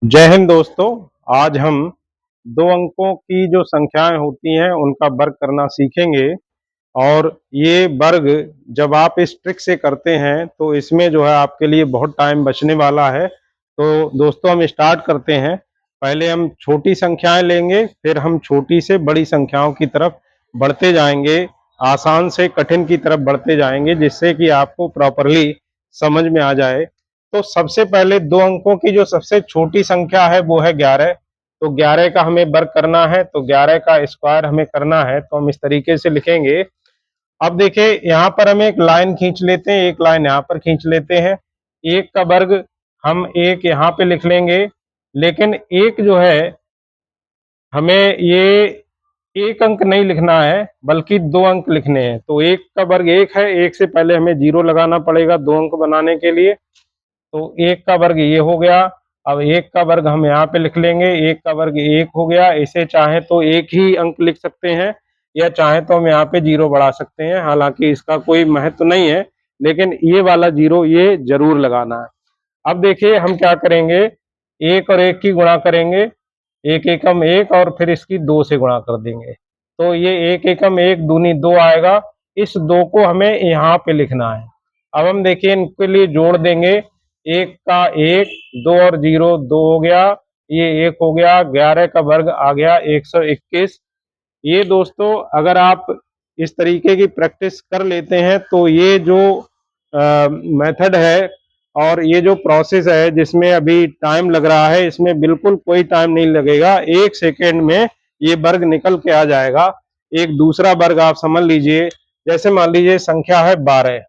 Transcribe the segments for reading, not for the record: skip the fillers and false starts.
जय हिंद दोस्तों। आज हम दो अंकों की जो संख्याएं होती हैं उनका वर्ग करना सीखेंगे। और ये वर्ग जब आप इस ट्रिक से करते हैं तो इसमें जो है आपके लिए बहुत टाइम बचने वाला है। तो दोस्तों हम स्टार्ट करते हैं। पहले हम छोटी संख्याएं लेंगे, फिर हम छोटी से बड़ी संख्याओं की तरफ बढ़ते जाएंगे, आसान से कठिन की तरफ बढ़ते जाएंगे, जिससे कि आपको प्रॉपरली समझ में आ जाए। तो सबसे पहले दो अंकों की जो सबसे छोटी संख्या है वो है 11। तो 11 का हमें वर्ग करना है, तो 11 का स्क्वायर हमें करना है, तो हम इस तरीके से लिखेंगे। अब देखिए यहाँ पर हम एक लाइन खींच लेते हैं, एक लाइन यहाँ पर खींच लेते हैं। एक का वर्ग हम एक यहाँ पे लिख लेंगे, लेकिन एक जो है हमें ये एक अंक नहीं लिखना है बल्कि दो अंक लिखने हैं। तो एक का वर्ग एक है, एक से पहले हमें जीरो लगाना पड़ेगा दो अंक बनाने के लिए। तो एक का वर्ग ये हो गया। अब एक का वर्ग हम यहाँ पे लिख लेंगे, एक का वर्ग एक हो गया। इसे चाहे तो एक ही अंक लिख सकते हैं या चाहे तो हम यहाँ पे जीरो बढ़ा सकते हैं, हालांकि इसका कोई महत्व नहीं है, लेकिन ये वाला जीरो ये जरूर लगाना है। अब देखिए हम क्या करेंगे, एक और एक की गुणा करेंगे, एक एकम एक और फिर इसकी दो से गुणा कर देंगे। तो ये एक एकम एक दूनी दो आएगा। इस दो को हमें यहाँ पे लिखना है। अब हम देखिए इनके लिए जोड़ देंगे, एक का एक, दो और जीरो दो हो गया, ये एक हो गया। 11 का वर्ग आ गया 121। ये दोस्तों अगर आप इस तरीके की प्रैक्टिस कर लेते हैं तो ये जो मेथड है और ये जो प्रोसेस है जिसमें अभी टाइम लग रहा है, इसमें बिल्कुल कोई टाइम नहीं लगेगा। एक सेकेंड में ये वर्ग निकल के आ जाएगा। एक दूसरा वर्ग आप समझ लीजिए, जैसे मान लीजिए संख्या है 12।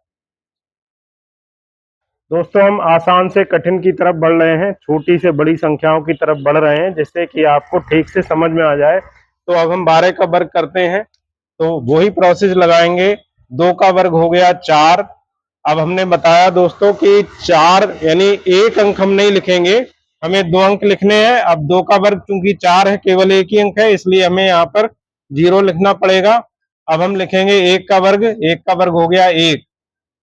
दोस्तों हम आसान से कठिन की तरफ बढ़ रहे हैं, छोटी से बड़ी संख्याओं की तरफ बढ़ रहे हैं, जिससे कि आपको ठीक से समझ में आ जाए। तो अब हम 12 का वर्ग करते हैं, तो वही प्रोसेस लगाएंगे। दो का वर्ग हो गया 4। अब हमने बताया दोस्तों कि 4 यानी एक अंक हम नहीं लिखेंगे, हमें दो अंक लिखने हैं। अब दो का वर्ग चूंकि 4 है, केवल एक ही अंक है, इसलिए हमें यहाँ पर जीरो लिखना पड़ेगा। अब हम लिखेंगे एक का वर्ग, एक का वर्ग हो गया एक।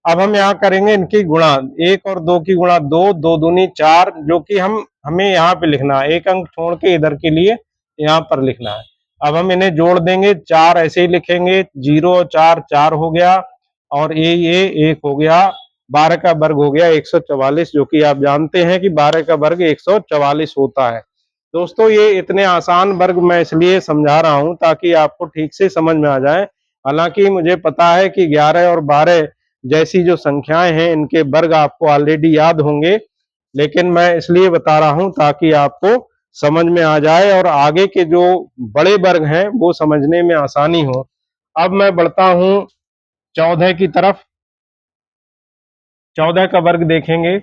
अब हम यहाँ करेंगे इनकी गुणा, एक और दो की गुणा दो, दो दूनी चार, जो कि हमें यहाँ पे लिखना है, एक अंक छोड़ के इधर के लिए यहाँ पर लिखना है। अब हम इन्हें जोड़ देंगे, चार ऐसे ही लिखेंगे, जीरो चार चार हो गया और ये एक हो गया। 12 का वर्ग हो गया 144, जो कि आप जानते हैं कि 12 का वर्ग 144 होता है। दोस्तों ये इतने आसान वर्ग मैं इसलिए समझा रहा हूं ताकि आपको ठीक से समझ में आ जाए। हालांकि मुझे पता है कि 11 और 12 जैसी जो संख्याएं हैं इनके वर्ग आपको ऑलरेडी याद होंगे, लेकिन मैं इसलिए बता रहा हूं ताकि आपको समझ में आ जाए और आगे के जो बड़े वर्ग हैं वो समझने में आसानी हो। अब मैं बढ़ता हूं 14 की तरफ। 14 का वर्ग देखेंगे,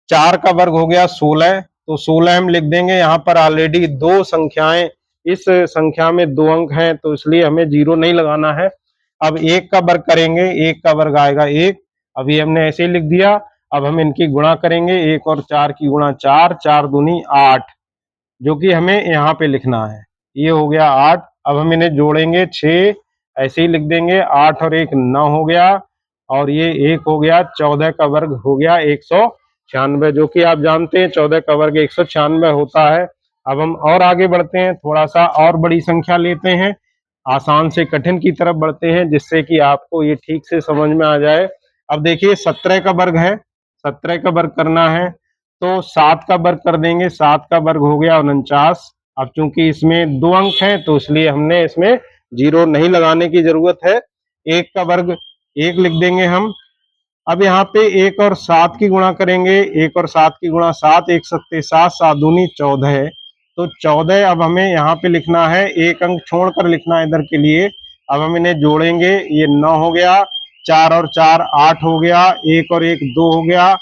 4 का वर्ग हो गया 16, तो 16 हम लिख देंगे। यहाँ पर ऑलरेडी दो संख्याएं, इस संख्या में दो अंक हैं, तो इसलिए हमें जीरो नहीं लगाना है। अब एक का वर्ग करेंगे, एक का वर्ग आएगा एक, अभी हमने ऐसे ही लिख दिया। अब हम इनकी गुणा करेंगे, एक और चार की गुणा चार, चार दूनी आठ, जो कि हमें यहाँ पे लिखना है। ये हो गया आठ। अब हम इन्हें जोड़ेंगे, छः ऐसे ही लिख देंगे, आठ और एक नौ हो गया और ये एक हो गया। 14 का वर्ग हो गया 196, जो कि आप जानते हैं 14 का वर्ग 196 होता है। अब हम और आगे बढ़ते हैं, थोड़ा सा और बड़ी संख्या लेते हैं, आसान से कठिन की तरफ बढ़ते हैं, जिससे कि आपको ये ठीक से समझ में आ जाए। अब देखिए 17 का वर्ग है, 17 का वर्ग करना है, तो 7 का वर्ग कर देंगे, 7 का वर्ग हो गया 49। अब चूंकि इसमें दो अंक हैं तो इसलिए हमने इसमें जीरो नहीं लगाने की जरूरत है। एक का वर्ग एक लिख देंगे हम। अब यहाँ पे एक और सात की गुणा करेंगे, एक और सात की गुणा सात, एक सत्ते सात, सात दूनी 14, तो 14 अब हमें यहाँ पे लिखना है, एक अंक छोड़कर लिखना है इधर के लिए। अब हम इन्हें जोड़ेंगे, ये 9 हो गया, चार और चार 8 हो गया, एक और एक 2 हो गया,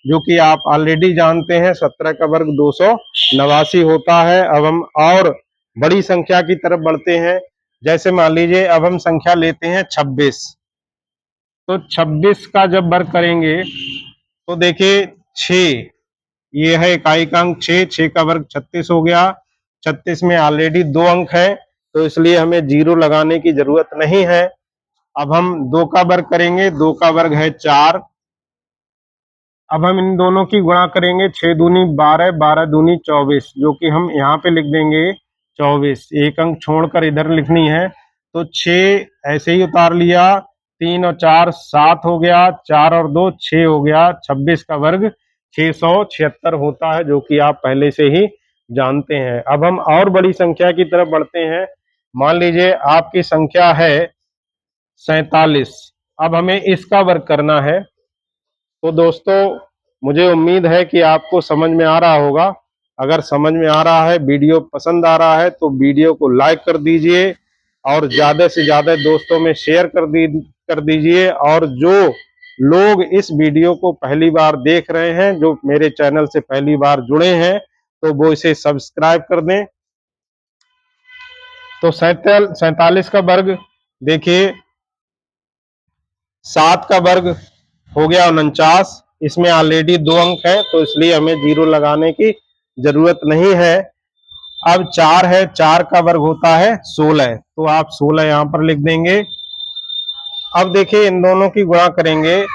जो कि आप ऑलरेडी जानते हैं 17 का वर्ग 289 होता है। अब हम और बड़ी संख्या की तरफ बढ़ते हैं, जैसे मान लीजिए अब हम संख्या लेते हैं 26। तो 26 का जब वर्ग करेंगे तो देखिए 6, ये है इकाई का अंक 6, 6 का वर्ग 36 हो गया। 36 में ऑलरेडी दो अंक है, तो इसलिए हमें जीरो लगाने की जरूरत नहीं है। अब हम दो का वर्ग करेंगे, दो का वर्ग है 4। अब हम इन दोनों की गुणा करेंगे, 6 दूनी 12, 12 दूनी 24, जो कि हम यहाँ पे लिख देंगे 24। एक अंक छोड़कर इधर लिखनी है, तो 6 ऐसे ही उतार लिया, 3 और 4 7 हो गया, 4 और 2 6 हो गया, 26 का वर्ग 676 होता है, जो कि आप पहले से ही जानते हैं। अब हम और बड़ी संख्या की तरफ बढ़ते हैं। मान लीजिए आपकी संख्या है 47। अब हमें इसका वर्ग करना है। तो दोस्तों, मुझे उम्मीद है कि आपको समझ में आ रहा होगा। अगर समझ में आ रहा है, वीडियो पसंद आ रहा है, तो वीडियो को लाइक कर दीजिए और ज़्यादा से ज़्यादा दोस्तों में शेयर कर दीजिए। और जो लोग इस वीडियो को पहली बार देख रहे हैं, जो मेरे चैनल से पहली बार जुड़े हैं, तो वो इसे सब्सक्राइब कर दें। तो 47 का वर्ग देखिए, 7 का वर्ग हो गया 49। इसमें ऑलरेडी 2 अंक है, तो इसलिए हमें 0 लगाने की जरूरत नहीं है। अब 4 है, 4 का वर्ग होता है 16, तो आप 16 यहां पर लिख देंगे। अब देखिए इन दोनों की गुणा करेंगे,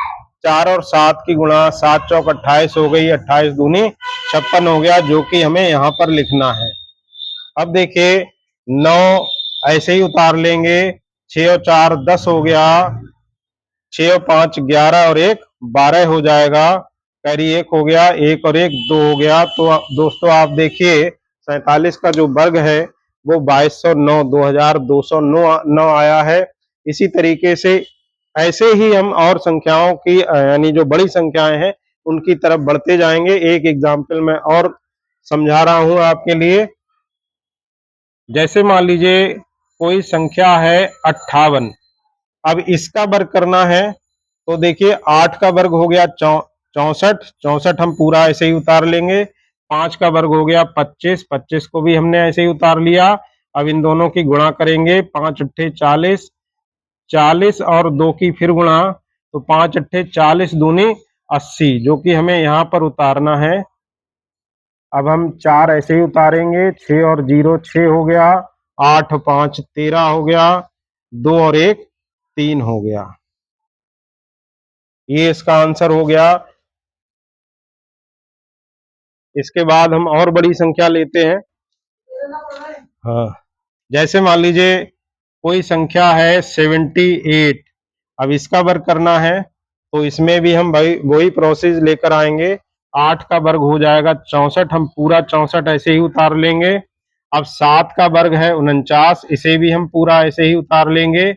4 और 7 की गुणा, 7 चौक 28 हो गई, 28 दूनी 56 हो गया, जो कि हमें यहाँ पर लिखना है। अब देखिए 9 ऐसे ही उतार लेंगे, 6 और 4 10 हो गया, 6 और 5 11 और 1 12 हो जाएगा, कैरी 1 हो गया, 1 और 1 2 हो गया। तो दोस्तों आप देखिए 47 का जो वर्ग है वो 2209 2209 आया है। इसी तरीके से ऐसे ही हम और संख्याओं की यानी जो बड़ी संख्याएं हैं उनकी तरफ बढ़ते जाएंगे। एक एग्जाम्पल मैं और समझा रहा हूं आपके लिए। जैसे मान लीजिए कोई संख्या है 58। अब इसका वर्ग करना है, तो देखिए 8 का वर्ग हो गया 64, 64 हम पूरा ऐसे ही उतार लेंगे। 5 का वर्ग हो गया 25, 25 को भी हमने ऐसे ही उतार लिया। अब इन दोनों की गुणा करेंगे, 5 अट्ठे 40, 40 और 2 की फिर गुणा, तो 5 अट्ठे 40 दूनी 80, जो कि हमें यहाँ पर उतारना है। अब हम 4 ऐसे ही उतारेंगे, 6 और 0 6 हो गया, 8 5 13 हो गया, 2 और 1 3 हो गया। ये इसका आंसर हो गया। इसके बाद हम और बड़ी संख्या लेते हैं। हाँ, जैसे मान लीजिए कोई संख्या है 78। अब इसका वर्ग करना है, तो इसमें भी हम वही प्रोसेस लेकर आएंगे। 8 का वर्ग हो जाएगा 64, हम पूरा 64 ऐसे ही उतार लेंगे। अब 7 का वर्ग है 49, इसे भी हम पूरा ऐसे ही उतार लेंगे।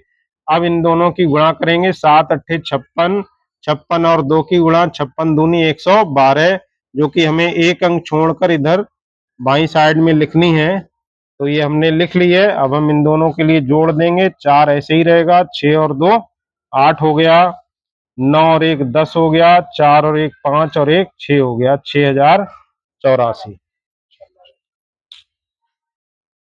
अब इन दोनों की गुणा करेंगे, 7 अट्ठे 56, 56 और 2 की गुणा, 56 दूनी 112, जो कि हमें एक अंक छोड़कर इधर बाई साइड में लिखनी है। तो ये हमने लिख ली है। अब हम इन दोनों के लिए जोड़ देंगे, 4 ऐसे ही रहेगा, 6 और 2 8 हो गया, 9 और 1 10 हो गया, 4 और 1 5 और 1 6 हो गया, 6084।